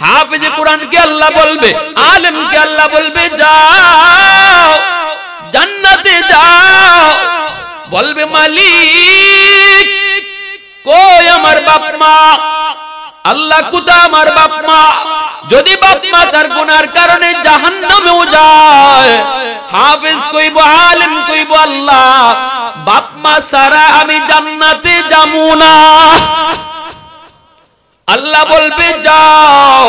হাফেজ কোরআন কে আল্লাহ বলবে, আলেম কে আল্লাহ বলবে যাও জান্নাতে যাও। বলবে মালিক কই আমার বাপ মা? আল্লাহ কোথা আমার বাপ মা? যদি বাপ মা তার গুনার কারণে জাহান্নামেও যায়, হাফেজ কইব আলেম কইব আল্লাহ বাপ মা সারা আমি জান্নাতে যাবো না। আল্লাহ বলবে যাও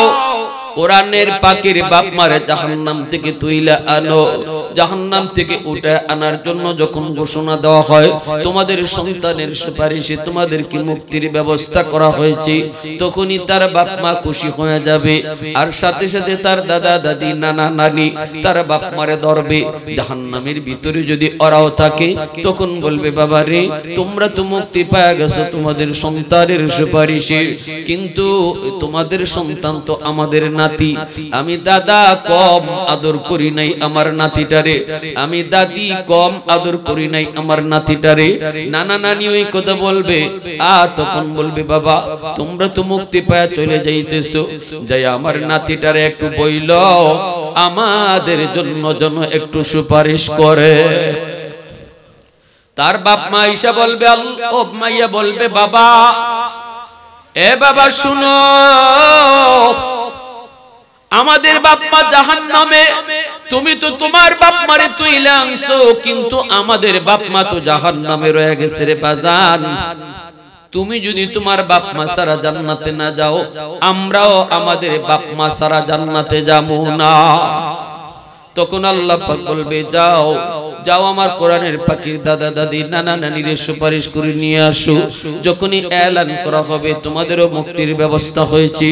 কোরআনের পাকের বাপ মারে জাহান্নাম থেকে তুইলা আনো। জাহান্নাম থেকে উঠে আনার জন্য যখন ঘোষণা দেওয়া হয় তোমাদের সন্তানের সুপারিশে তোমাদেরকে মুক্তির ব্যবস্থা করা হয়েছে, তখনই তার বাপ মা খুশি হয়ে যাবে। আর সাথে সাথে তার দাদা দাদি নানা নানি তার বাপ মারে ধরবে। জাহান্নামের ভিতরে যদি ওরাও থাকে তখন বলবে বাবা রে তোমরা তো মুক্তি পেয়ে গেছো তোমাদের সন্তানের সুপারিশে, কিন্তু তোমাদের সন্তান তো আমাদের নাতি। আমি দাদা কম আদর করি নাই আমার নাতিটারে, আমি দাদি কম আদর করি নাই আমার নাতিটারে। নানা নানি ওই কথা বলবে। আর তখন বলবে বাবা তোমরা তো মুক্তি পায়া চলে যাইতেছো, যাই আমার নাতিটারে একটু বইল আমাদের জন্য যেন একটু সুপারিশ করে। তার বাপ মা ঈশা বলবে ও মাইয়া বলবে বাবা এ বাবা শুনো, আমাদের বাপ মা জাহান্নামে, তুমি তো তোমার বাপ মারে তুইলা আনছো, কিন্তু আমাদের বাপ মা তো জাহান্নামে রয়ে গেছে রে বাজান। তুমি যদি তোমার বাপ মা সারা জান্নাতে না যাও, আমরাও আমাদের বাপ মা সারা জান্নাতে যাবো না। তখন আল্লাহ পাক বলবে যাও যাও আমার কোরআনের পাখির দাদা দাদি নানা নানির সুপারিশ করে নিয়ে আসো। যখনই এলান করা হবে তোমাদেরও মুক্তির ব্যবস্থা হয়েছে,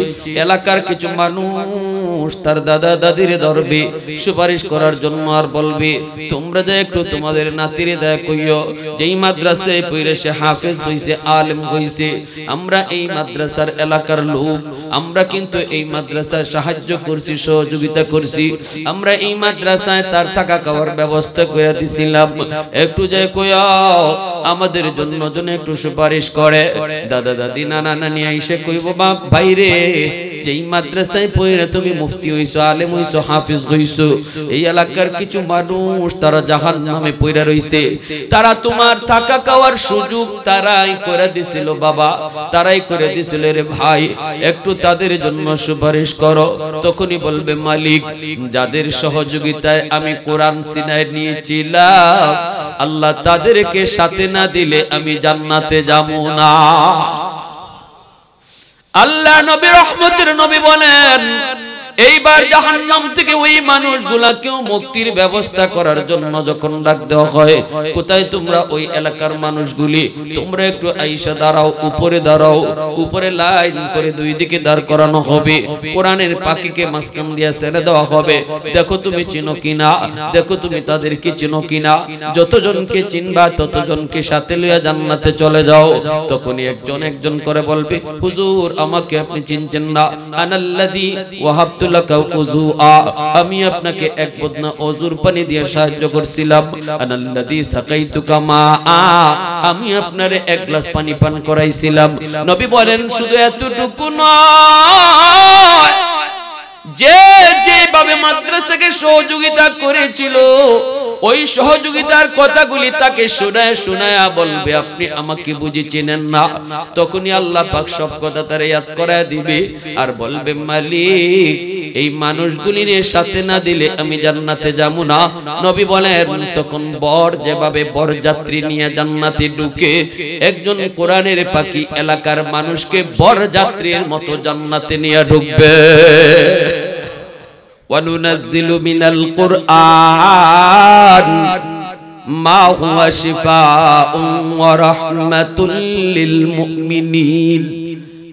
এলাকার কিছু মানুষ তার দাদা দাদিরে ধরবে সুপারিশ করার জন্য। আর বলবে তোমরা যে একটু তোমাদের নাতিরে দেয়া কইও, যেই মাদ্রাসায় পড়ে সে হাফেজ হইছে আলেম হইছে, আমরা এই মাদ্রাসার এলাকার লোক, আমরা কিন্তু এই মাদ্রাসায় সাহায্য করছি সহযোগিতা করছি, আমরা এই মাদ্রাসায় তার থাকা খাওয়ার ব্যবস্থা করে দিছিলাম, একটু যে কইও আমাদের জন্য জন একটু সুপারিশ করে। দাদা দাদি নানা নানি আইসে কইব বাপ ভাইরে যেই মাদ্রাসায় পড়ে তুমি মুফতি হইছো আলেম হইছো হাফেজ হইছো, এই এলাকার কিছু মানুষ তারা জাহান্নামে পড়ে রইছে, তারা তোমার থাকা খাওয়ার সুযোগ তারাই করে দিছিল বাবা, তারাই করে দিছিল রে ভাই, একটু তাদের জন্য সুপারিশ করো। তখনই বলবে মালিক যাদের সহযোগিতায় আমি কোরআন সিনায় নিয়েছিলাম আল্লাহ তাদেরকে সাথে না দিলে আমি জান্নাতে যাবো না। আল্লাহ নবী রহমতের নবী বলেন এইবার জাহান্নাম থেকে ওই মানুষগুলাকেও মুক্তির ব্যবস্থা করার জন্য যখন ডাক দেওয়া হয়, কোথায় তোমরা ওই এলাকার মানুষগুলি তোমরা একটু আইসা দাঁড়াও, উপরে দাঁড়াও, উপরে লাইন করে দুই দিকে দাঁড় করানো হবে, কোরআনের পাখিকে মাঝখান দিয়ে ছেড়ে দেওয়া হবে, দেখো তুমি চিনো কিনা, দেখো তুমি তাদেরকে চিনো কিনা, যতজনকে চিনবা ততজনকে সাথে লইয়া জান্নাতে চলে যাও। তখনই একজন একজন করে বলবে হুজুর আমাকে আপনি চিনছেন না, আনাল্লাযী ওয়াহাবতু লাকা উযুআ, আমি আপনাকে এক বদনা ওযুর পানি দিয়ে সাহায্য করছিলাম, আনাল্লাযী সাকাইতুকা মাআ, আমি আপনারে এক গ্লাস পানি পান করাইছিলাম। নবী বলেন শুধু এতটুকু নয়, যে যেভাবে মাদ্রাসাকে সহযোগিতা করেছিল ওই সহযোগিতার কথাগুলি তাকে শোনায় শোনায় বলবে আপনি আমাকে বুঝি চেনেন না। তখনই আল্লাহ পাক সব কথা তার ইয়াদ করায় দিবে আর বলবে মালিক এই মানুষগুলির সাথে না দিলে আমি জান্নাতে যাব না। নবী বলেন তখন বর যেভাবে বরযাত্রী নিয়ে জান্নাতে ঢুকে, একজন কোরআনের পাখি এলাকার মানুষকে বরযাত্রীর মতো জান্নাতে নিয়ে ঢুকবে। وَنُنَزِّلُ مِنَ الْقُرْآنِ مَا هُوَ شِفَاءٌ وَرَحْمَةٌ لِلْمُؤْمِنِينَ।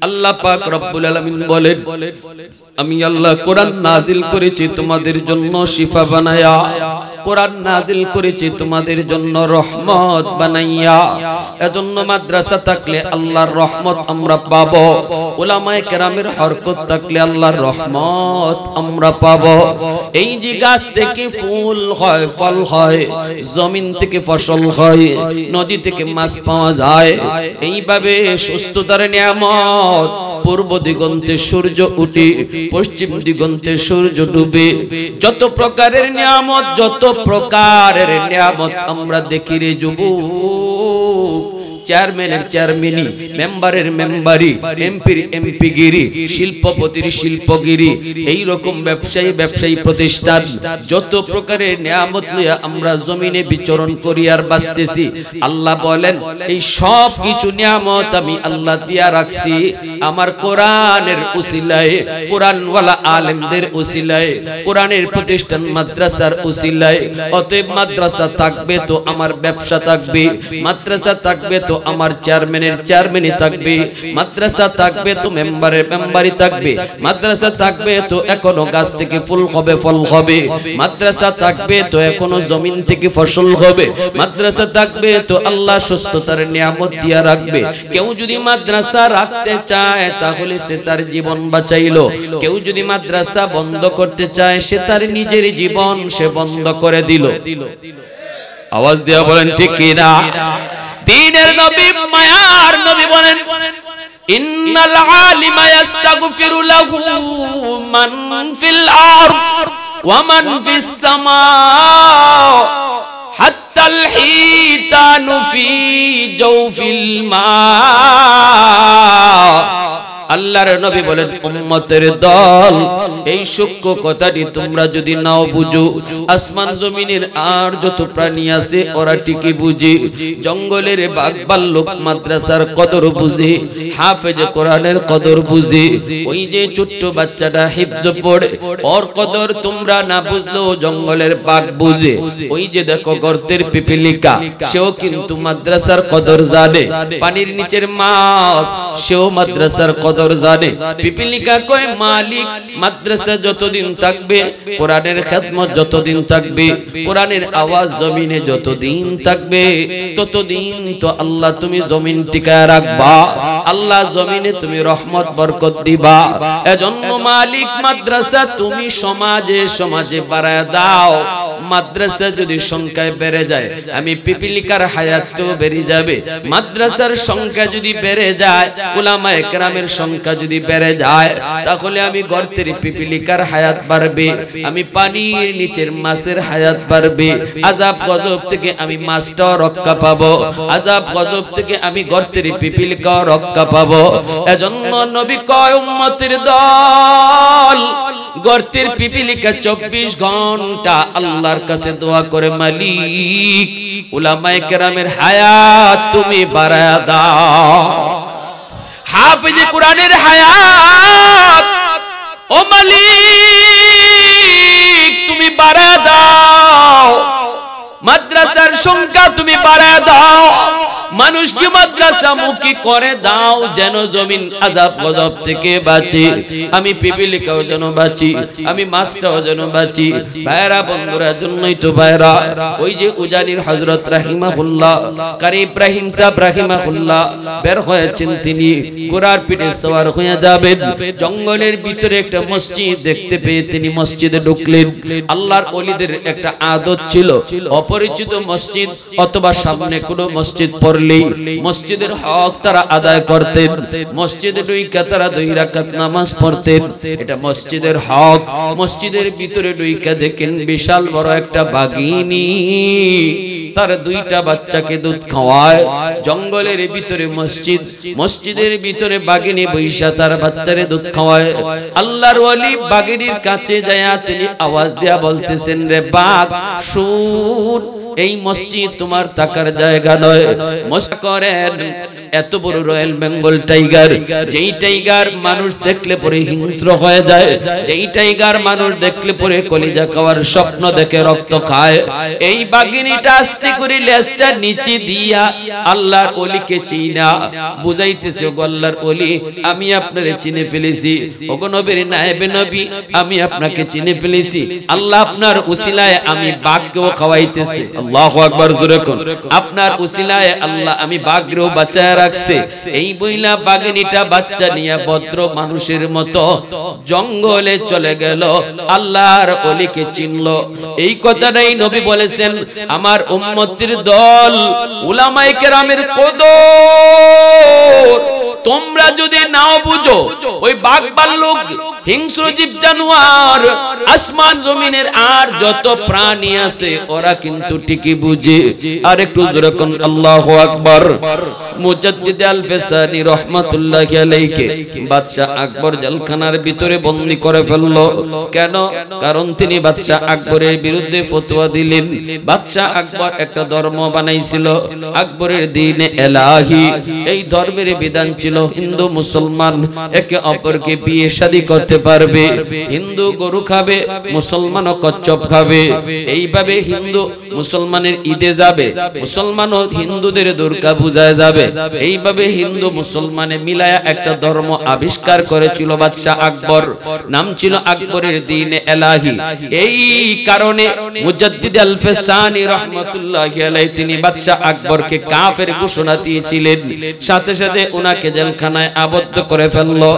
আল্লাহ পাক রব্বুল আলামিন বলেন আমি আল্লাহ কোরআন নাজিল করেছি তোমাদের জন্য শিফা বানায়া, কোরআন নাজিল করেছি তোমাদের জন্য রহমত বানাইয়া। এজন্য মাদ্রাসা থাকলে আল্লাহর রহমত আমরা পাবো, উলামায়ে কেরামের হরকত থাকলে আল্লাহর রহমত আমরা পাবো। এই যে গাছ থেকে ফুল হয় ফল হয়, জমিন থেকে ফসল হয়, নদী থেকে মাছ পাওয়া যায়, এইভাবে সুস্থতার নিয়ামত পূর্ব দিগন্তে সূর্য উঠে, পশ্চিম দিগন্তে সূর্য ডুবে। যত প্রকারের নিয়ামত আমরা দেখি রে যুবক। চেয়ারম্যানের চেয়ারম্যানি, মেম্বারের মেম্বারি, এমপির এমপিগিরি, শিল্পপতির শিল্পগিরি, এই রকম ব্যবসায়ী প্রতিষ্ঠান, যত প্রকারের নিয়ামত লইয়া আমরা জমিনে বিচরণ করি আর বাঁচতেছি। আল্লাহ বলেন এই সব কিছু নিয়ামত আমি আল্লাহ দিয়া রাখছি আমার কোরআনের উসিলায়, কোরআনওয়ালা আলেমদের উসিলায়, কোরআনের প্রতিষ্ঠান মাদ্রাসার উসিলায়। অতএব মাদ্রাসা থাকবে তো আমার ব্যবসা থাকবে, মাদ্রাসা থাকবে তো আমার চেয়ারম্যানের চেয়ারম্যানই থাকবে, মাদ্রাসা থাকবে তো মেম্বারের মেম্বারই থাকবে, মাদ্রাসা থাকবে তো এখনো গাছ থেকে ফুল হবে ফল হবে, মাদ্রাসা থাকবে তো এখনো জমিন থেকে ফসল হবে, মাদ্রাসা থাকবে তো আল্লাহ সুস্থতার নিয়ামত দিয়া রাখবে। কেউ যদি মাদ্রাসা রাখতে চায় তাহলে সে তার জীবন বাঁচাইলো, কেউ যদি মাদ্রাসা বন্ধ করতে চায় সে তার নিজের জীবন সে বন্ধ করে দিল। আওয়াজ দিয়া বলেন ঠিক কি না? দ্বীনের নবী মায়ার নবী বলেন ইন্নাল আলিমা ইস্তাগফিরু লাহু মান ফিল আরদ ওয়া মান ফিস সামা হাত্তাল হিতানু ফি জাওফিল মা। আল্লাহর নবী বলেন উম্মতের দল এই সূক্ষ্ম কথাটি তোমরা যদি নাও বুঝো, আসমান জমিনের আর যত প্রাণী আছে ওরা ঠিকই বুঝে, জঙ্গলের বাঘ ভাল্লুক মাদ্রাসার কদর বুঝে, হাফেজ কোরআনের কদর বুঝে, ওই যে ছোট্ট বাচ্চাটা হিফজ পড়ে ওর কদর তোমরা না বুঝলেও জঙ্গলের বাঘ বুঝে। ওই যে দেখো গর্তের পিপিলিকা সেও কিন্তু মাদ্রাসার কদর জানে, পানির নিচের মাছ সেও মাদ্রাসার কদর জানে। পিপিলিকা কয় মালিক মাদ্রাসা যতদিন থাকবে, কোরআনের খেদমত যতদিন থাকবে, কোরআনের আওয়াজ জমিনে যতদিন থাকবে ততদিন তো আল্লাহ তুমি জমিন টিকায় রাখবা, আল্লাহ জমিনে তুমি রহমত বরকত দিবা। এজন্য মালিক মাদ্রাসা তুমি সমাজে সমাজে বাড়ায় দাও। মাদ্রাসা যদি সংখ্যায় বেড়ে যায় আমি পিপিলিকার হায়াতও বেড়ে যাবে, মাদ্রাসার সংখ্যা যদি বেড়ে যায়, উলামায়ে কেরামের সংখ্যা যদি বেড়ে যায়, তাহলে আমি গর্তের পিপিলিকার হায়াত বাড়বে, আমি পানির নিচের মাছের হায়াত বাড়বে, আযাব গজব থেকে আমি মাছটাও রক্ষা পাবো, আযাব গজব থেকে আমি গর্তের পিপিলিকাও রক্ষা পাবো। এজন্য নবী কয় উম্মতের দল গর্তের পিপিলিকা 24 ঘন্টা আল্লাহর কাছে দোয়া করে মালিক উলামায়ে কেরামের হায়াত তুমি বাড়ায়া দাও, হাফেজ কোরআনের হায়াত ও মালিক তুমি বাড়ায়া দাও, মাদ্রাসার সংখ্যা তুমি বাড়ায়া দাও, মানুষকে মাদ্রাসা মুখী করে দাও যেন জমিন আযাব গজব থেকে বাঁচে, আমি পিপিলিকাও যেন বাঁচি, আমি মাছটাও যেন বাঁচি। ভাইরা বন্ধুরা জন্যই তো ভাইরা ওই যে উজানির হযরত রাহিমাহুল্লাহ কারি ইব্রাহিম সাহেব রাহিমাহুল্লাহ বের হয়েছেন, তিনি ঘোড়ার পিঠে সওয়ার হয়ে যাবেন, জঙ্গলের ভিতরে একটা মসজিদ দেখতে পেয়ে তিনি মসজিদে ঢুকলেন। আল্লাহর ওলিদের একটা আদত ছিল অপরিচিত মসজিদ অথবা সামনে কোনো মসজিদ পড়লে মসজিদের হক তারা আদায় করতেন, মসজিদে ঢুইকা তারা 2 রাকাত নামাজ পড়তেন, এটা মসজিদের হক। মসজিদের ভিতরে ঢুইকা দেখেন বিশাল বড় একটা বাঘিনী তার 2টা বাচ্চাকে দুধ খাওয়ায়। জঙ্গলের ভিতরে মসজিদ, মসজিদের ভিতরে বাঘিনী বৈশা তার বাচ্চারে দুধ খাওয়ায়। আল্লাহর ওলি বাঘিনীর কাছে যায় তিনি আওয়াজ দেয়া বলতেছেন, রে বাঘ শুন, এই মসজিদ তোমার থাকার জায়গা নয়। মজা করেন এত বড় রয়্যাল বেঙ্গল টাইগার, যেই টাইগার মানুষ দেখলে পরে হিংস্র হয়ে যায়, যেই টাইগার মানুষ দেখলে পরে কলিজা খাওয়ার স্বপ্ন দেখে রক্ত খায়, এই বাঘিনীটা আস্তে করে লেজটা নিচে দিয়া আল্লাহর ওলিকে চিনা বুঝাইতেছে, ওগো আল্লাহর ওলি আমি আপনারে চিনে ফেলেছি, ওগো নবীর নায়েবে নবী আমি আপনাকে চিনে ফেলেছি, আল্লাহ আপনার উসিলায় আমি বাঘকেও খাওয়াইতেছি। আল্লাহু আকবার জোরে কোন, আপনার উসিলায় আল্লাহ আমি বাঘকেও বাঁচায় রাখছে। এই বইলা বাঘিনীটা বাচ্চা নিয়ে ভদ্র মানুষের মতো জঙ্গলে চলে গেল, আল্লাহর ওলিকে চিনলো। এই কথাটাই নবী বলেছেন আমার উম্মতের দল উলামায়ে কেরামের কদর তোমরা যদি নাও বুঝো ওই বাঘ ভাল্লুক হিংস্র জীব জানোয়ার আসমান জমিনের আর যত প্রাণী আছে ওরা কিন্তু ঠিকই বুঝে। আর একটু জোরে কোন আল্লাহু আকবার। মুজাদ্দিদ আল-ফিসানি রাহমাতুল্লাহি আলাইহি বাদশা আকবর জেলখানার ভিতরে বন্দী করে ফেললো। কেন? কারণ তিনি বাদশা আকবরের বিরুদ্ধে ফতোয়া দিলেন। বাদশা আকবর একটা ধর্ম বানাইছিল, আকবরের দ্বীনে এলাহি। এই ধর্মের বিধান ছিল হিন্দু মুসলমান একে অপরকে বিয়ে শাদী করতে পারবে, হিন্দু গরু খাবে, মুসলমানও কচ্ছপ খাবে। এইভাবে হিন্দু মুসলমানের ঈদে যাবে, মুসলমানও হিন্দুদের দুর্গা পূজায় যাবে। এইভাবে হিন্দু মুসলমানে মিলায়া একটা ধর্ম আবিষ্কার করেছিল বাদশা আকবর। নাম ছিল আকবরের দ্বীনে এলাহি। এই কারণে মুজাদ্দিদ আল-ফিসানি রাহমাতুল্লাহি আলাইহি তিনি বাদশা আকবরকে কাফের ঘোষণা দিয়েছিলেন। সাথে সাথে উনাকে জেলখানায় আবদ্ধ করে ফেললো।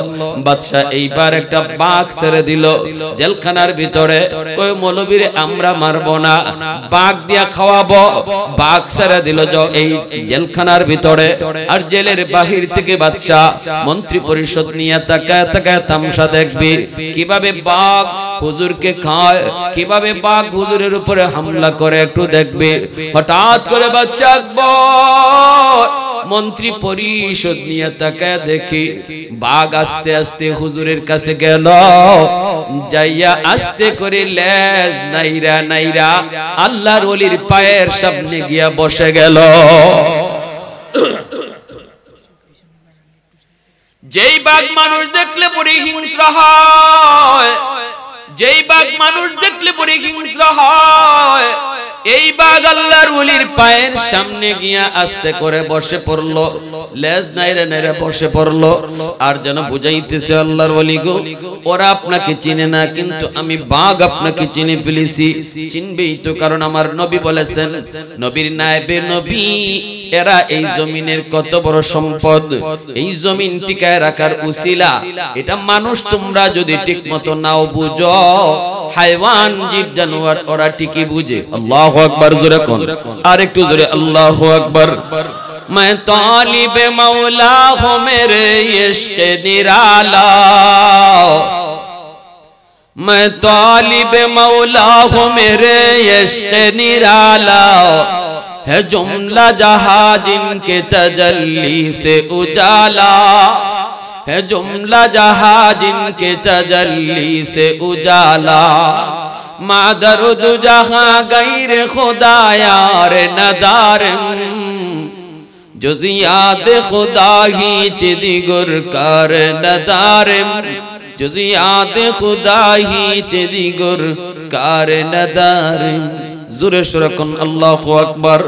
বাদশা এইবার একটা বাঘ ছেড়ে দিল জেলখানার ভিতরে। কই মৌলবীরে আমরা মারবো না, বাঘ দিয়া খাওয়াবো। বাঘ ছেড়ে দিল এই জেলখানার ভিতরে। আর জেলের বাহির থেকে বাদশা মন্ত্রী পরিষদ নিয়ে তাকায় তাকায় তামাশা দেখবে কিভাবে বাঘ হুজুরকে খায়, কিভাবে বাঘ হুজুরের উপরে হামলা করে একটু দেখবে। হঠাৎ করে বাদশা আকবর মন্ত্রী পরিষদ নিয়ে তাকায় দেখি বাঘ আস্তে আস্তে হুজুরের কাছে গেল, যাইয়া আস্তে করে লেজ নাইরা নাইরা আল্লাহর ওলির পায়ের সামনে গিয়া বসে গেল। যেই বাঘ মানুষ দেখলে পরে হিংস্র হয়, যেই বাঘ মানুষ দেখলে পরে হিংস্র হয়, এই বাঘ আল্লাহর ওলির পায়ের সামনে গিয়া আস্তে করে বসে পড়লো, লেজ নাইরা নাইরা বসে পড়লো। আর যেন বুঝাইতেছে আল্লাহর ওলি গো, ওরা আপনাকে চিনে না, কিন্তু আমি বাঘ আপনাকে চিনে ফেলেছি। চিনবেই তো, কারণ আমার নবী বলেছেন, নবীর নায়েবে নবী এরা এই জমিনের কত বড় সম্পদ, এই জমিন টিকায় রাখার উসিলা। এটা মানুষ তোমরা যদি ঠিক মতো নাও বুঝো, হাইওয়ান জীব জানোয়ার ওরা ঠিকই বুঝে। আল্লাহু আকবার জোরে কোন, আর একটু জোরে আল্লাহু আকবার। मैं तालिब मौला हूँ मेरे इश्क निराला, मैं तालिब मौला हूँ मेरे इश्क निराला, है जुमला जहां जिनके तजल्ली से उजाला, है जुमला जहां जिनके तजल्ली से उजाला, मादरुद जहां गैर खुदा यार नदार, जुज़ियात खुदा ही चिदिगुर कार नदार, जुज़ियात खुदा ही चिदिगुर कार नदार। জোরে সুরে কোন আল্লাহু আকবার,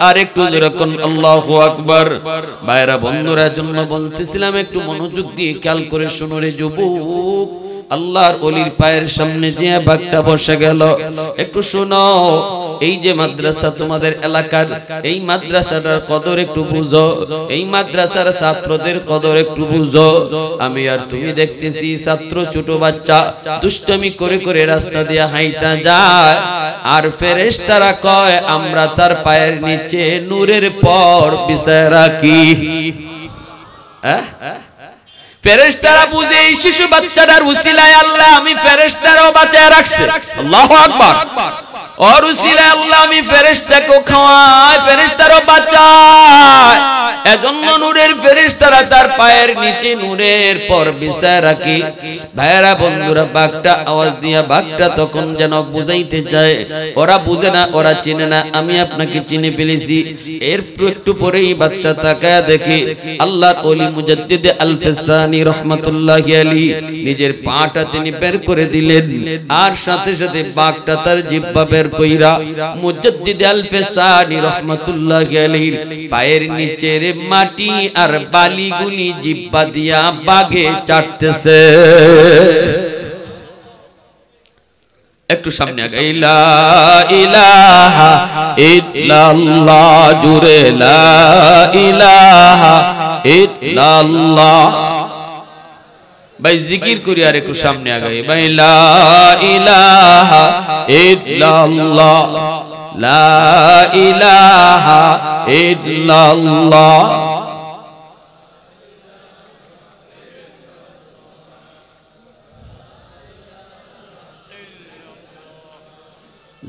আর একটু জোরে কোন আল্লাহু আকবার। ভাইরা বন্ধুরা জন্য বলতেছিলাম, একটু মনোযোগ দিয়ে খেয়াল করে শুনো রে যুবক। আল্লাহর ওলির পায়ের সামনে যে বাঘটা বসে গেল, একটু শোনো। এই যে মাদ্রাসা তোমাদের এলাকার, এই মাদ্রাসাটার কদর একটু বুঝো, এই মাদ্রাসার ছাত্রদের কদর একটু বুঝো। আমি আর তুমি দেখতেছি ছাত্র ছোট বাচ্চা দুষ্টমি করে করে রাস্তা দিয়ে হাইটা যায়, আর ফেরেশতারা কয় আমরা তার পায়ের নিচে নূরের পর বিছায় রাখি। ফেরেশতারা বুঝে এই শিশু বাচ্চাটার উসিলায় আল্লাহ আমি ফেরেশতারাও বাঁচায় রাখছে। আল্লাহু আকবার। और उसीलाয় আল্লাহ আমি ফেরেশতাকেও খাওয়াই, ফেরেশতারও বাঁচায়। এজন্য নূরের ফেরেশতারা তার পায়ের নিচে নূরের পর বিছায় রাখি। ভাইরা বন্ধুরা, বাঘটা আওয়াজ দিয়া বাঘটা তখন যেন বুঝাইতে চায়, ওরা বুঝে না, ওরা চিনে না, আমি আপনাকে চিনে ফেলেছি। এর একটু পরেই বাদশা তাকায়া দেখে আল্লাহর ওলি মুজাদ্দিদ আল-ফিসানি রাহমাতুল্লাহি আলাইহি নিজের পাটা তিনি বের করে দিলেন, আর সাথে সাথে বাঘটা তার জিহ্বা বের কইরা মুজাদ্দিদ আল-ফিসানি রাহমাতুল্লাহি আলাইহি পায়ের নিচের মাটি আর বালিগুলি জিহ্বা দিয়া বাঘে চাটতেছে। একটু সামনে আগে, লা ইলাহা ইল্লাল্লাহ, জুরে লা ইলাহা ইল্লাল্লাহ। ভাই জিকির করি, আর একটু সামনে আগে, ভাই লা ইলাহা ইল্লাল্লাহ, লা ইলাহা ইল্লাল্লাহ।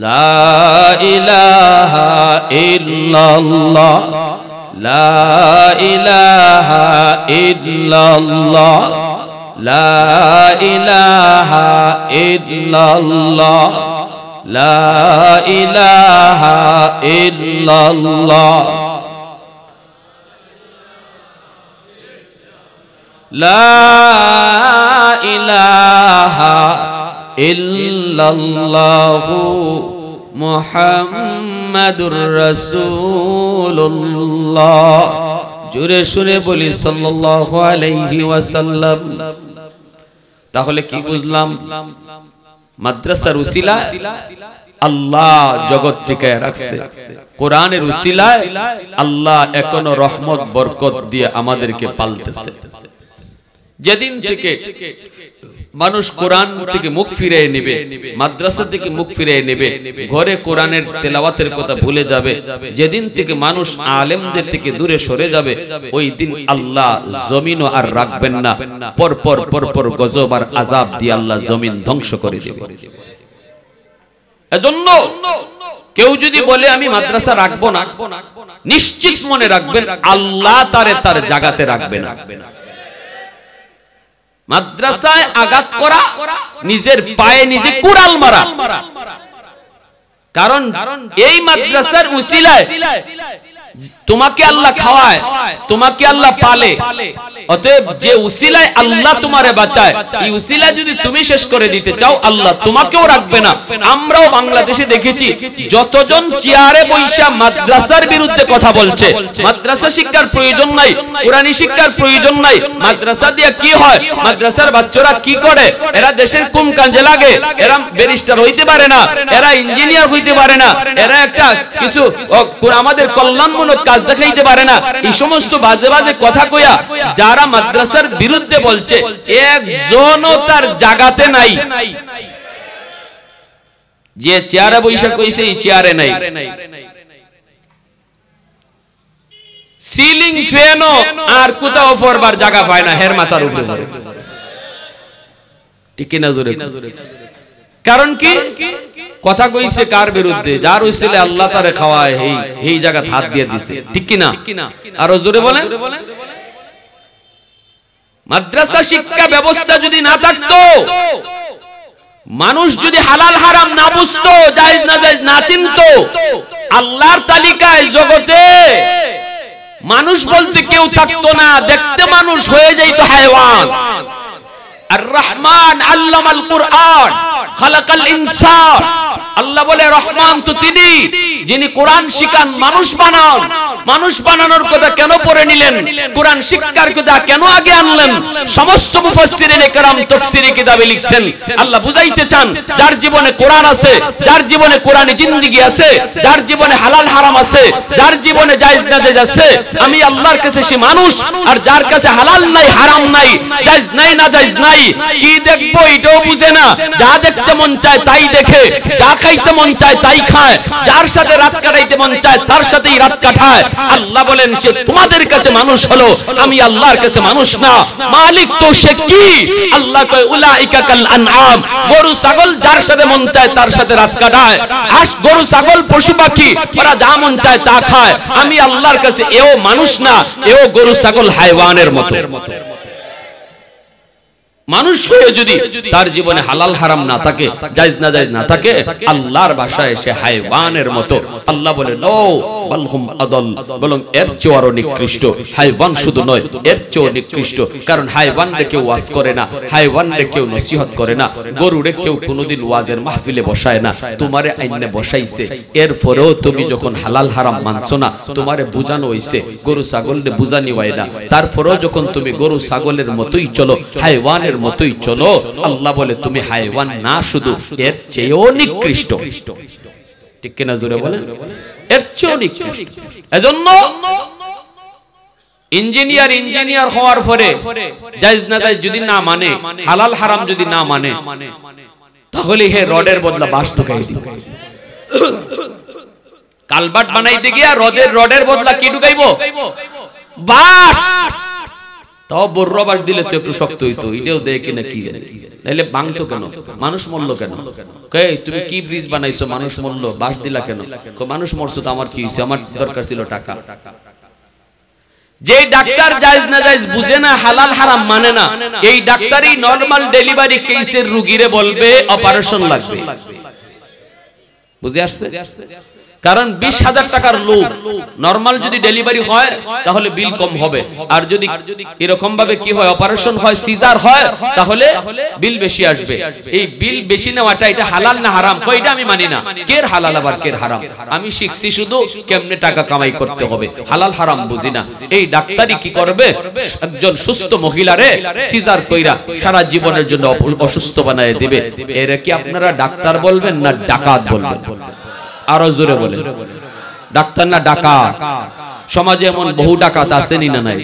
লা ইলাহা ইল্লাল্লাহ লা ইলাহা ইল্লাল্লাহ লা ইলাহা ইল্লাল্লাহ লা ইলাহা ইল্লাল্লাহ লা ইলাহা ইল্লাল্লাহু মুহাম্মাদুর রাসূলুল্লাহ। জোরে শুনে বলি সাল্লাল্লাহু আলাইহি ওয়াসাল্লাম। তাহলে কি বুঝলাম? মাদ্রাসার উসিলায় আল্লাহ জগৎ টিকায় রাখছে, কোরআনের উসিলায় আল্লাহ এখনো রহমত বরকত দিয়ে আমাদেরকে পালতেছে। যেদিন থেকে মানুষ কোরআন থেকে মুখ ফিরিয়ে নেবে, মাদ্রাসা থেকে মুখ ফিরিয়ে নেবে, ঘরে কোরআনের তেলাওয়াতের কথা ভুলে যাবে, যেদিন থেকে মানুষ আলেমদের থেকে দূরে সরে যাবে, ওই দিন আল্লাহ জমিনও আর রাখবেন না, পরপর পরপর গজব আর আযাব দিয়ে আল্লাহ জমিন ধ্বংস করে দেবে। এজন্য কেউ যদি বলে আমি মাদ্রাসা রাখবো না, নিশ্চিত মনে রাখবেন আল্লাহ তারে তার জায়গাতে রাখবে না। মাদ্রাসায় আঘাত করা নিজের পায়ে নিজে কুড়াল মারা। কারণ এই মাদ্রাসার উসিলায় তোমাকে আল্লাহ খাওয়ায়, তোমাকে আল্লাহ পালে। অতএব যে উসিলায় আল্লাহ তোমারে বাঁচায়, এই উসিলা যদি তুমি শেষ করে দিতে চাও, আল্লাহ তোমাকেও রাখবে না। আমরাও বাংলাদেশে দেখেছি যতজন চেয়ারে বৈশা মাদ্রাসার বিরুদ্ধে কথা বলছে, মাদ্রাসা শিক্ষার প্রয়োজন নাই, কোরআনী শিক্ষার প্রয়োজন নাই, মাদ্রাসা দিয়ে কি হয়, মাদ্রাসার বাচ্চারা কি করে, এরা দেশের কোন কাজে লাগে, এরা ব্যারিস্টার হইতে পারে না, এরা ইঞ্জিনিয়ার হইতে পারে না, এরা একটা কিছু আমাদের কল্যাণমূলক কাজ দেখাইতে পারে না, এই সমস্ত বাজে বাজে কথা কইয়া যারা মাদ্রাসার বিরুদ্ধে বলছে, একজনও তার জায়গাতে নাই। যে চেয়ারে বৈশা কইছে এই চেয়ারে নাই। সিলিং ফ্যানও আর কোথাও পড়বার জায়গা পায় না, হের মাথার উপরে পড়ে। ঠিক না জোরে? কারণ কি কথা কইছে কার বিরুদ্ধে? যার উসিলে আল্লাহ তারে খাওয়ায়, এই জায়গা হাত দিয়ে দিছে। ঠিক কি না? আরো জোরে বলেন। মাদ্রাসা শিক্ষা ব্যবস্থা যদি না থাকতো, মানুষ যদি হালাল হারাম না বুঝতো, জায়েজ না জায়েজ না চিনতো, আল্লাহর তালিকায় জগতে মানুষ বলতে কেউ থাকতো না, দেখতে মানুষ হয়ে যাইতো হায়ওয়ান। আর রহমান আল্লামাল কুরআন খালাকাল ইনসান। আল্লাহ বলে রহমান তো তিনি যিনি কোরআন শিখান, মানুষ বানান। মানুষ বানানোর কথা কেন পড়ে নিলেন? কোরআন শিক্ষার কথা কেন আগে আনলেন? সমস্ত মুফাসসিরিনে কেরাম তাফসীরে কিতাবে লিখছেন, আল্লাহ বুঝাইতে চান যার জীবনে কোরআন আছে, যার জীবনে কোরআনী জিন্দেগি আছে, যার জীবনে হালাল হারাম আছে, যার জীবনে জায়েজ না জায়েজ আছে, আমি আল্লাহর কাছে সে মানুষ। আর যার কাছে হালাল নাই, হারাম নাই, জায়েজ নাই, না জায়েজ নাই, কি দেখবো এটাও বুঝে না, যা দেখতে মন চায় তাই দেখে, যা খাইতে মন চায় তাই খায়, যার সাথে রাত কাটাইতে মন চায় তার সাথেই রাত কাটায়। আল্লাহ বলেন সে তোমাদের কাছে মানুষ হলো, আমি আল্লাহর কাছে মানুষ না। মালিক তো সে কি? আল্লাহ কয় উলাইকা কাল আনআম। গরু ছাগল যার সাথে মন চায় তার সাথে রাত কাটায়, হাঁস গরু ছাগল পশু পাখি ওরা যা মন চায় তা খায়। আমি আল্লাহর কাছে এও মানুষ না, এও গরু ছাগল হায়ওয়ানের মতো। মানুষ হয়ে যদি তার জীবনে হালাল হারাম না থাকে, জায়েজ না জায়েজ না থাকে, আল্লাহর ভাষায় সে হায়ওয়ানের মতো। আল্লাহ বলে নো বালহুম আদল, বরং এর চেয়ে আরো নিকৃষ্ট। হায়ওয়ান শুধু নয়, এর চেয়ে নিকৃষ্ট। কারণ হায়ওয়ানরে কেউ ওয়াজ করে না, হায়ওয়ানরে কেউ নসিহত করে না, গরুরে কেউ কোনোদিন ওয়াজের মাহফিলে বসায় না, তোমারে আইনে বসাইছে। এরপরেও তুমি যখন হালাল হারাম মানছো না, তোমারে বুঝানো হইছে, গরু ছাগলরে বুঝানি হয় না, তারপরেও যখন তুমি গরু ছাগলের মতোই চলো, হায়ওয়ানের মতোই চলো, আল্লাহ বলে তুমি হায়ওয়ান না, শুধু এর চেয়েও নিকৃষ্ট। ঠিক কিনা জোরে বলেন? এর চেয়েও নিকৃষ্ট। এজন্য ইঞ্জিনিয়ার হওয়ার পরে জায়েজ না জায়েজ যদি না মানে, হালাল হারাম যদি না মানে, তাহলে হে রডের বদলা বাঁশ ঢুকাই দিবে। কালবাট বানাইতে গিয়া রডের বদলা কি ঢুকাইবো? বাঁশ। তাও বর্রবাস দিলে তো একটু শক্ত হইতো, এটাও দেয় কিনা কি নাইলে ভাঙতো কেন? মানুষ মরলো কেন? তুমি কি ব্রিজ বানাইছো, মানুষ মরলো, বাস দিলা কেন? মানুষ মরছো তো আমার কি হয়েছে, আমার দরকার ছিল টাকা। যে ডাক্তার জায়েজ না জায়েজ বুঝে না, হালাল হারাম মানে না, এই ডাক্তারই নরমাল ডেলিভারি কেসের রোগীরে বলবে অপারেশন লাগবে। বুঝে আসছে? কারণ 20,000 টাকার লোক নরমাল যদি ডেলিভারি হয় তাহলে বিল কম হবে, আর যদি এরকম ভাবে কি হয়, অপারেশন হয়, সিজার হয়, তাহলে বিল বেশি আসবে। এই বিল বেশি নেওয়াটা এটা হালাল না হারাম? কইটা আমি মানি না। কের হালাল আবার কের হারাম? আমি শিখছি শুধু কেমনে টাকা কামাই করতে হবে, হালাল হারাম বুঝি না। এই ডাক্তারই কি করবে, একজন সুস্থ মহিলারে সিজার কইরা সারা জীবনের জন্য অসুস্থ বানায় দিবে। এর কি আপনারা ডাক্তার বলবেন না ডাকাত বলবেন? আরো জোরে বলেন। ডাক্তার না ডাকাত? সমাজে এমন বহু ডাকাত আছেনি না নাই?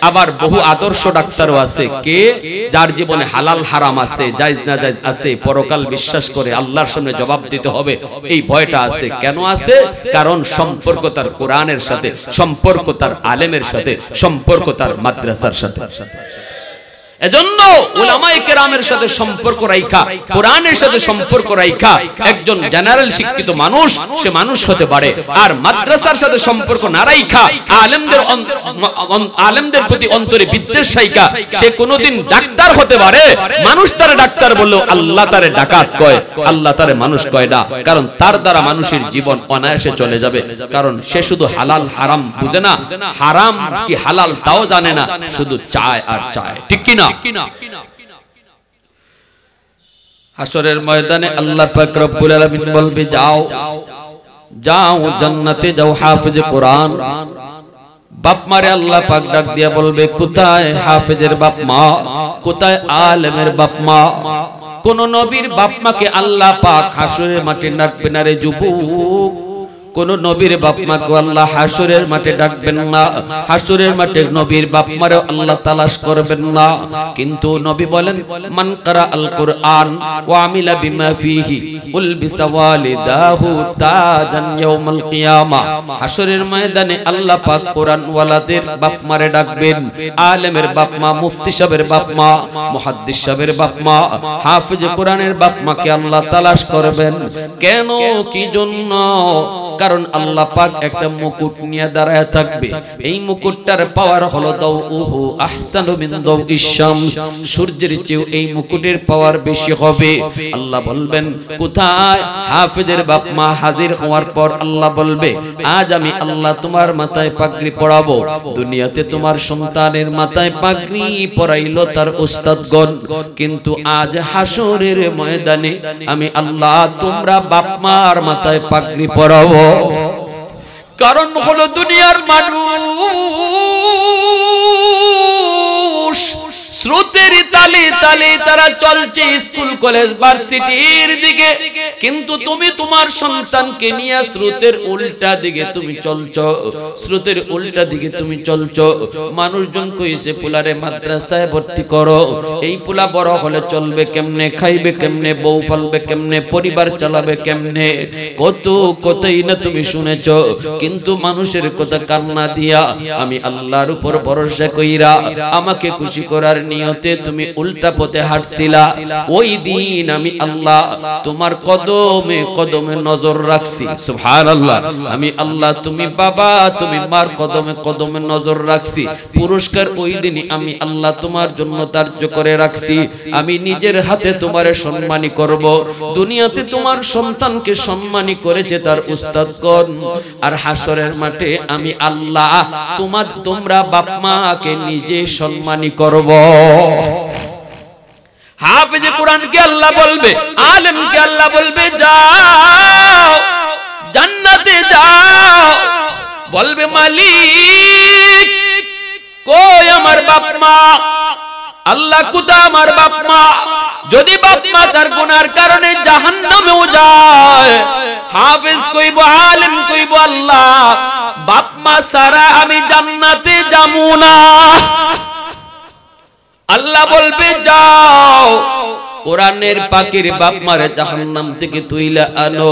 আবার বহু আদর্শ ডাক্তারও আছে, কে যার জীবনে হালাল হারাম আছে, জায়েজ না জায়েজ আছে, পরকাল বিশ্বাস করে, আল্লাহর সামনে জবাব দিতে হবে, এই ভয়টা আছে। কেন আছে? কারণ সম্পর্ক তার কোরআনের সাথে, সম্পর্ক তার আলেমের সাথে, সম্পর্ক তার মাদ্রাসার সাথে। এজন্য উলামায়ে কেরামের সাথে সম্পর্ক রাখা, কোরআনের সাথে সম্পর্ক রাখা একজন জেনারেল শিক্ষিত মানুষ সে মানুষ হতে পারে। আর মাদ্রাসার সাথে সম্পর্ক না রাখা, আলেমদের প্রতি অন্তরে বিদ্বেষ রাখা, সে কোনোদিন ডাক্তার হতে পারে। মানুষ তারে ডাক্তার বললেও আল্লাহ তারে ডাকাত কয়, আল্লাহ তারে মানুষ কয় না। কারণ তার দ্বারা মানুষের জীবন অনায়াসে চলে যাবে, কারণ সে শুধু হালাল হারাম বুঝে না, হারাম কি হালাল তাও জানে না, শুধু চায় আর চায়। ঠিক কি না? হাসরের ময়দানে আল্লাহ পাক রব্বুল আলামিন বলবে, যাও যাও জান্নাতে যাও, হাফেজে কোরআন। বাপ মারে আল্লাহ পাক ডাক দিয়া বলবে, কোথায় হাফেজের বাপ মা, কোথায় আলেমের বাপ মা? কোন নবীর বাপ মাকে আল্লাহ পাক হাসরের মাঠে ডাকবে না রে যুবক। কোন নবীর বাপ মাকে আল্লাহ হাসরের মাঠে ডাকবেন না, হাসরের মাঠে নবীর বাপ মারে আল্লাহ তালাশ করবেন না। কিন্তু নবী বলেন, মান কারা আল কুরআন ওয়া আমিলা বিমা ফিহি উলবিসা ওয়ালিদাহু তাজান ইয়াউমাল কিয়ামা। হাসরের ময়দানে আল্লাহ পাক কোরআন ওয়ালাদের বাপ মারে ডাকবেন, আলেমের বাপ মা, মুফতি সাহেবের বাপ মা, মুহাদ্দিস সাহেবের বাপ মা, হাফেজ কোরআনের বাপ মাকে আল্লাহ তালাশ করবেন। কেন, কি জন্য? কারণ আল্লাহ পাক একটা মুকুট নিয়ে দাঁড়ায় থাকবে, এই মুকুটটার পাওয়ার হলো দাউহু আহসানু মিন দাউইশ শামস, সূর্যের চেয়ে এই মুকুটের পাওয়ার বেশি হবে। আল্লাহ বলবেন, কোথায় হাফেজের বাপ মা? হাজির হওয়ার পর আল্লাহ বলবে, আজ আমি আল্লাহ তোমার মাথায় পাগড়ি পরাবো। দুনিয়াতে তোমার সন্তানের মাথায় পাগড়ি পরাইলো তার উস্তাদগণ, কিন্তু আজ হাসরের ময়দানে আমি আল্লাহ তোমরা বাপ মার মাথায় পাগড়ি পরাবো। কারণ হলো দুনিয়ার মানুষ স্রোতের তালে তালে তারা চলছে স্কুল কলেজ ভার্সিটির দিকে, কিন্তু তুমি তোমার সন্তানকে নিয়ে স্রোতের উল্টা দিকে তুমি চলছো, স্রোতের উল্টা দিকে তুমি চলছো। মানুষজন কইছে পোলারে মাদ্রাসায় ভর্তি করো, এই পোলা বড় হলে চলবে কেমনে, খাইবে কেমনে, বউ ফেলবে কেমনে, পরিবার চালাবে কেমনে, কত কথাই না তুমি শুনেছো। কিন্তু মানুষের কথা কান্না দিয়া আমি আল্লাহর উপর ভরসা কইরা আমাকে খুশি করার নিয়তে তুমি উল্টা পথে হাঁটছিলা, ওই দিন আমি আল্লাহ তোমার কদমে কদমে নজর রাখছি। সুবহানাল্লাহ। আমি আল্লাহ, তুমি বাবা, তুমি মার কদমে কদমে নজর রাখছি। পুরস্কার ওই দিনই আমি আল্লাহ তোমার জন্য ধার্য করে রাখছি। আমি নিজের হাতে তোমারে সম্মানী করব। দুনিয়াতে তোমার সন্তানকে সম্মানী করেছে তার উস্তাদগণ, আর হাসরের মাঠে আমি আল্লাহ তোমরা বাপ মাকে নিজে সম্মানী করব। হাফেজে কোরআনকে আল্লাহ বলবে, আলেমকে আল্লাহ বলবে, যাও জান্নাতে যাও। বলবে, মালিক কই আমার বাপ মা? আল্লাহ, কোথা আমার বাপ মা? যদি বাপ মা তার গুনার কারণে জাহান্নামেও যায়, হাফেজ কইব, আলেম কইব, আল্লাহ বাপ মা সারা আমি জান্নাতে যাবো না। আল্লাহ বলবে, যাও কোরআনের পাকের বাপ মারে জাহান্নাম থেকে তুইলা আনো।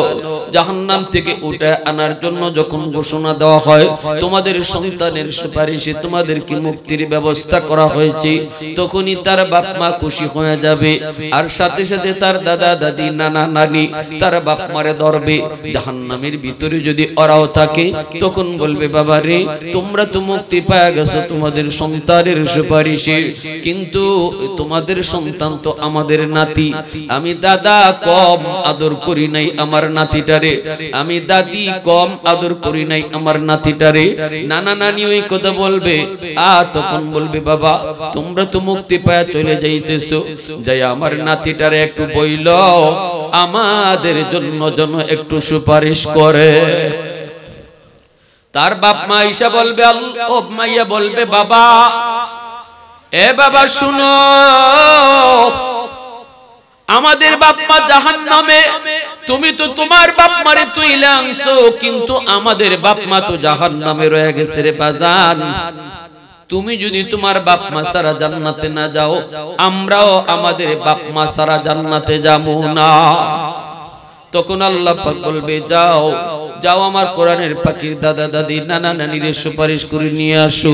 জাহান্নাম থেকে উঠে আনার জন্য যখন ঘোষণা দেওয়া হয়, তোমাদের সন্তানের সুপারিশে তোমাদেরকে মুক্তির ব্যবস্থা করা হয়েছে, তখনই তার বাপ মা খুশি হয়ে যাবে। আর সাথে সাথে তার দাদা দাদি নানা নানি তার বাপ মারে ধরবে। জাহান্নামের ভিতরে যদি ওরাও থাকে, তখন বলবে বাবা রে, তোমরা তো মুক্তি পেয়ে গেছো তোমাদের সন্তানের সুপারিশে, কিন্তু তোমাদের সন্তান তো আমাদের নাতি। আমি দাদা কম আদর করি নাই আমার নাতিটারে, আমি দাদি কম আদর করি নাই আমার নাতিটারে। নানা নানি ওই কথা বলবে। তখন বলবে বাবা তোমরা তো মুক্তি পায় চলে যাইতেছো, যাই আমার নাতিটারে একটু বইল আমাদের জন্য যেন একটু সুপারিশ করে। তার বাপ মা ঈশা বলবে, ও মাইয়া বলবে বাবা, এ বাবা শুনো, আমাদের বাপ মা জাহান্নামে, তুমি তো তোমার বাপ মারে তুইলা আনছো, কিন্তু আমাদের বাপ মা তো জাহান্নামে রয়ে গেছে রে বাজান। তুমি যদি তোমার বাপ মা ছাড়া জান্নাতে না যাও, আমরাও আমাদের বাপ মা ছাড়া জান্নাতে যাবো না। তখন আল্লাহ পাক বলবে যাও যাও আমার কোরআনের পাখির দাদা দাদি নানা নানির সুপারিশ করে নিয়ে আসো।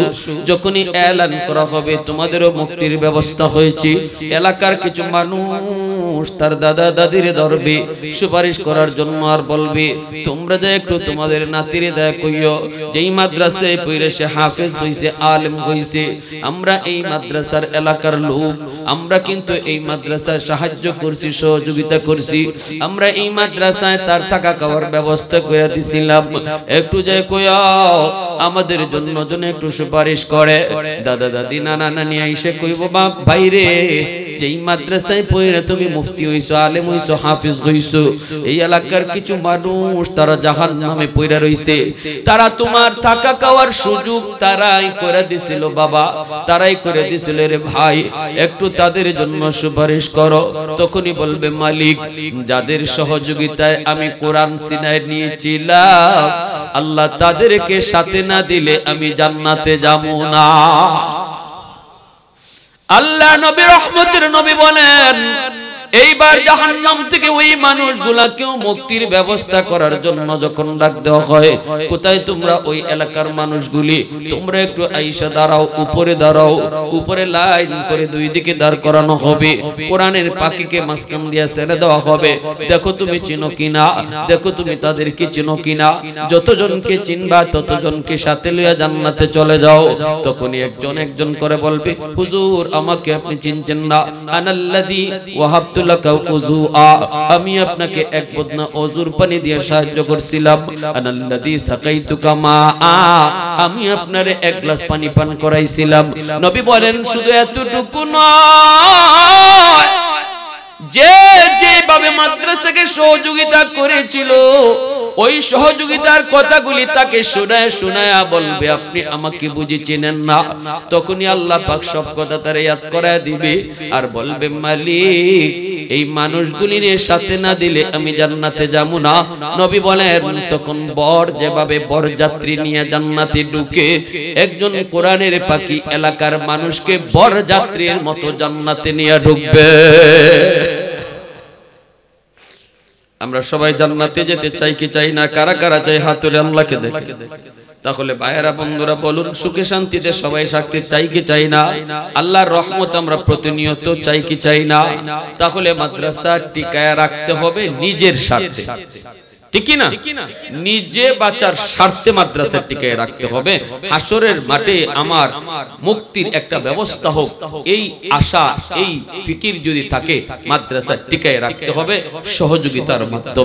যখনই এলান করা হবে তোমাদেরও মুক্তির ব্যবস্থা হয়েছে, এলাকার কিছু মানুষ তার দাদা দাদির ধরবে সুপারিশ করার জন্য, আর বলবে তোমরা যে একটু তোমাদের নাতিরে দেয় কইও, যেই মাদ্রাসায় পড়ে সে হাফেজ হইছে, আলেম হইছে, আমরা এই মাদ্রাসার এলাকার লোক, আমরা কিন্তু এই মাদ্রাসায় সাহায্য করছি, সহযোগিতা করছি, আমরা এই মাদ্রাসায় তার টাকা খাওয়ার ব্যবস্থা করে দিছিলাম, একটু যাই কইও আমাদের জন্য যেন একটু সুপারিশ করে। দাদা দাদি নানা নানি আইসে কইব বাপ ভাই রে, যেই মাদ্রাসায় পড়ে তুমি মুফতি হইছো, আলেম হইছো, হাফেজ হইছো, এই এলাকার কিছু মানুষ তারা জাহান্নামে পড়ে রইছে, তারা তোমার টাকা খাওয়ার সুযোগ তারাই করে দিছিল বাবা, তারাই করে দিছিল রে ভাই, একটু তাদের জন্য সুপারিশ করো। তখনই বলবে মালিক, যাদের সহযোগিতায় আমি কোরআন সিনায় নিয়েছিলাম, আল্লাহ তাদেরকে সাথে না দিলে আমি জান্নাতে যাব না। আল্লাহ নবী রহমতের নবী বলেন, এইবার জাহান্নাম থেকে ওই মানুষগুলাকেও মুক্তির ব্যবস্থা করার জন্য যখন ডাক দেওয়া হয়, কোথায় তোমরা ওই এলাকার মানুষগুলি, তোমরা একটু আইসা দাঁড়াও, উপরে দাঁড়াও, উপরে লাইন করে দুই দিকে দাঁড় করানো হবে, কোরআনের পাখিকে মাঝখান দিয়ে ছেড়ে দেওয়া হবে, দেখো তুমি চিনো কিনা, দেখো তুমি তাদেরকে চিনো কিনা, যতজনকে চিনবা ততজনকে সাথে লইয়া জান্নাতে চলে যাও। তখনই একজন একজন করে বলবে, হুজুর আমাকে আপনি চিনছেন না, আনাল্লাযী ওয়াহাবতু লাকা উযুআ, আমি আপনাকে এক বদনা ওযুর পানি দিয়ে সাহায্য করছিলাম, আনাল্লাযী সাকাইতুকা মাআ, আমি আপনারে এক গ্লাস পানি পান করাইছিলাম। নবী বলেন শুধু এতটুকু নয়, যে যেভাবে মাদ্রাসাকে সহযোগিতা করেছিল ওই সহযোগিতার কথাগুলি তাকে শোনায় শোনায়া বলবে আপনি আমাকে বুঝি চেনেন না। তখনই আল্লাহ পাক সব কথা তার ইয়াদ করায় দিবে আর বলবে মালিক, এই মানুষগুলির সাথে না দিলে আমি জান্নাতে যাব না। নবী বলেন তখন বর যেভাবে বরযাত্রী নিয়ে জান্নাতে ঢুকে, একজন কোরআনের পাখি এলাকার মানুষকে বরযাত্রীর মতো জান্নাতে নিয়ে ঢুকবে। আমরা সবাই জান্নাতে যেতে চাই কি চাই না? কারা কারা চাই হাত তুলে আল্লাহকে দেখে। তাহলে ভাইয়েরা বন্ধুরা বলুন, সুখে শান্তিতে সবাই থাকতে চাই কি চাই না? আল্লাহর রহমত আমরা প্রতিনিয়ত চাই কি চাই না? তাহলে মাদ্রাসা টিকায় রাখতে হবে নিজের স্বার্থে, ঠিক কি না? নিজে বাঁচার স্বার্থে মাদ্রাসা টিকায় রাখতে হবে। হাসরের মাঠে আমার মুক্তির একটা ব্যবস্থা হোক, এই আশা এই ফিকির যদি থাকে, মাদ্রাসা টিকায় রাখতে হবে সহযোগিতার মাধ্যমে।